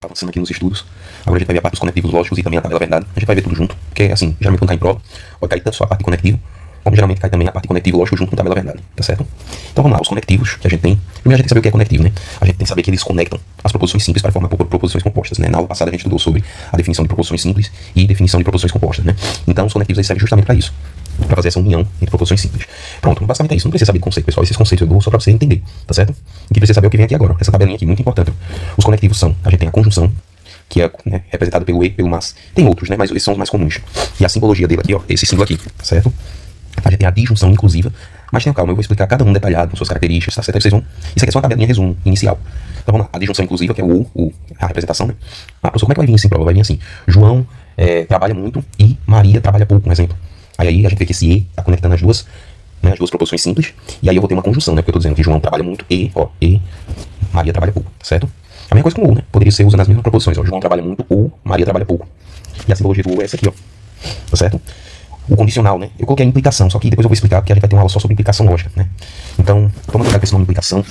avançando aqui nos estudos. Agora a gente vai ver a parte dos conectivos lógicos e também a tabela verdade. A gente vai ver tudo junto, porque assim, geralmente quando cai em prova, pode cair tanto só a parte de conectivo, como geralmente cai também a parte de conectivo lógico junto com a tabela verdade, tá certo? Então vamos lá, os conectivos que a gente tem. Primeiro a gente tem que saber o que é conectivo, né? A gente tem que saber que eles conectam as proposições simples para formar proposições compostas, né? Na aula passada a gente estudou sobre a definição de proposições simples e definição de proposições compostas, né? Então os conectivos eles servem justamente para isso, para fazer essa união entre proposições simples. Pronto, basicamente é isso. Não precisa saber de conceito, pessoal. Esses conceitos eu dou só para você entender, tá certo? E que precisa saber o que vem aqui agora. Essa tabelinha aqui, muito importante. Os conectivos são, a gente tem a conjunção, que é, né, representada pelo e, pelo mas. Tem outros, né? Mas esses são os mais comuns. E a simbologia dele aqui, ó, esse símbolo aqui, tá certo? A gente tem a disjunção inclusiva. Mas tenha calma, eu vou explicar cada um detalhado com suas características, tá certo? Vocês vão... Isso aqui é só uma tabelinha resumo inicial. Então vamos lá. A disjunção inclusiva, que é a representação, né? Ah, professor, como é que vai vir assim, prova? Vai vir assim. João trabalha muito e Maria trabalha pouco, um exemplo. Aí a gente vê que esse e está conectando as duas, né, as duas proposições simples. E aí eu vou ter uma conjunção, né? Porque eu estou dizendo que João trabalha muito e Maria trabalha pouco, tá certo? A mesma coisa com o, né? Poderia ser usando as mesmas proposições, ó. João trabalha muito ou Maria trabalha pouco. E a simbologia do ou é essa aqui, ó. Tá certo? O condicional, né? Eu coloquei a implicação, só que depois eu vou explicar, porque a gente vai ter uma aula só sobre implicação lógica, né? Então, toma cuidado com esse nome implicação.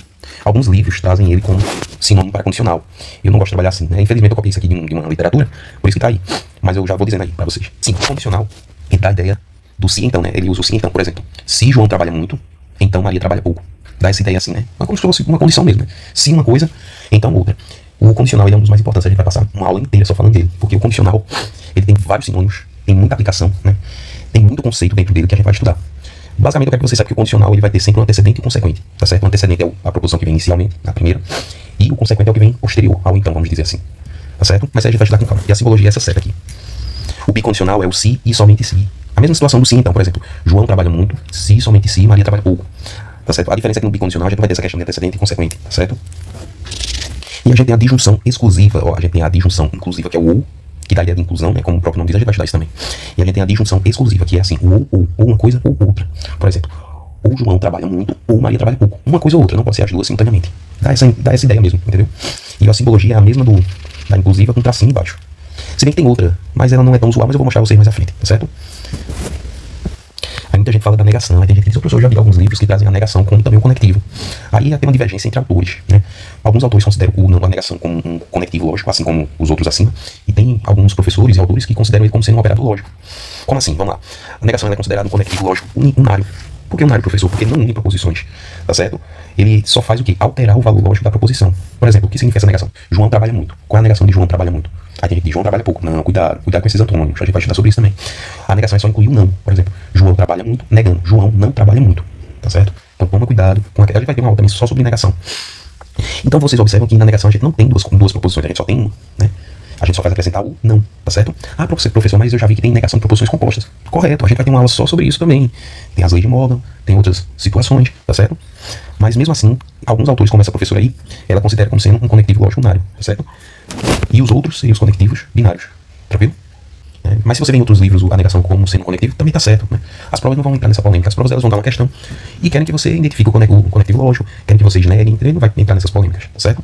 Alguns livros trazem ele como sinônimo para condicional. Eu não gosto de trabalhar assim, né? Infelizmente eu copiei isso aqui de uma literatura, por isso que tá aí. Mas eu já vou dizendo aí para vocês. Sim, o condicional, ele dá a ideia do se então, né? Ele usa o se então, por exemplo. Se João trabalha muito, então Maria trabalha pouco. Dá essa ideia assim, né? Mas como se fosse uma condição mesmo, né? Se uma coisa, então outra. O condicional ele é um dos mais importantes, a gente vai passar uma aula inteira só falando dele. Porque o condicional, ele tem vários sinônimos, tem muita aplicação, né? Tem muito conceito dentro dele que a gente vai estudar. Basicamente eu quero que você saiba que o condicional ele vai ter sempre um antecedente e um consequente, tá certo? O antecedente é a proposição que vem inicialmente, a primeira, e o consequente é o que vem posterior ao então, vamos dizer assim, tá certo? Mas aí a gente vai estudar com calma. E a simbologia é essa seta aqui. O bicondicional é o se e somente se. A mesma situação do se então, por exemplo. João trabalha muito, se somente se, Maria trabalha pouco, tá certo? A diferença é que no bicondicional a gente vai ter essa questão de antecedente e consequente, tá certo? E a gente tem a disjunção exclusiva, ó, a gente tem a disjunção inclusiva que é o ou, que dá a ideia de inclusão, né? Como o próprio nome diz, a gente vai estudar isso também. E a gente tem a disjunção exclusiva, que é assim, ou uma coisa ou outra. Por exemplo, ou João trabalha muito, ou Maria trabalha pouco. Uma coisa ou outra, não pode ser as duas simultaneamente. Dá essa ideia mesmo, entendeu? E a simbologia é a mesma da inclusiva com tracinho embaixo. Se bem que tem outra, mas ela não é tão usual, mas eu vou mostrar a vocês mais à frente, tá certo? Aí muita gente fala da negação, aí tem gente que diz, professor, eu já vi alguns livros que trazem a negação como também o conectivo. Aí tem uma divergência entre autores, né? Alguns autores consideram a negação como um conectivo lógico, assim como os outros acima, e tem alguns professores e autores que consideram ele como sendo um operador lógico. Como assim? Vamos lá. A negação é considerada um conectivo lógico unário. Por que unário, professor? Porque não une proposições, tá certo? Ele só faz o quê? Alterar o valor lógico da proposição. Por exemplo, o que significa essa negação? João trabalha muito. Qual é a negação de João trabalha muito? Aí tem gente que diz, João trabalha pouco. Não, cuidado com esses antônimos. A gente vai estudar sobre isso também. A negação é só incluir o não. Por exemplo, João trabalha muito, negando. João não trabalha muito, tá certo? Então toma cuidado com a gente vai ter uma aula também só sobre negação. Então vocês observam que na negação a gente não tem duas proposições, a gente só tem uma, né? A gente só faz acrescentar o não, tá certo? Ah, professor, mas eu já vi que tem negação de proposições compostas. Correto, a gente vai ter uma aula só sobre isso também. Tem as leis de Morgan, tem outras situações, tá certo? Mas mesmo assim, alguns autores, como essa professora aí, ela considera como sendo um conectivo lógico unário, tá certo? E os outros seriam os conectivos binários, tranquilo? Mas se você vê em outros livros a negação como sendo conectivo, também tá certo, né? As provas não vão entrar nessa polêmica, as provas elas vão dar uma questão e querem que você identifique o conectivo lógico, querem que vocês neguem, entendeu? Não vai entrar nessas polêmicas, tá certo?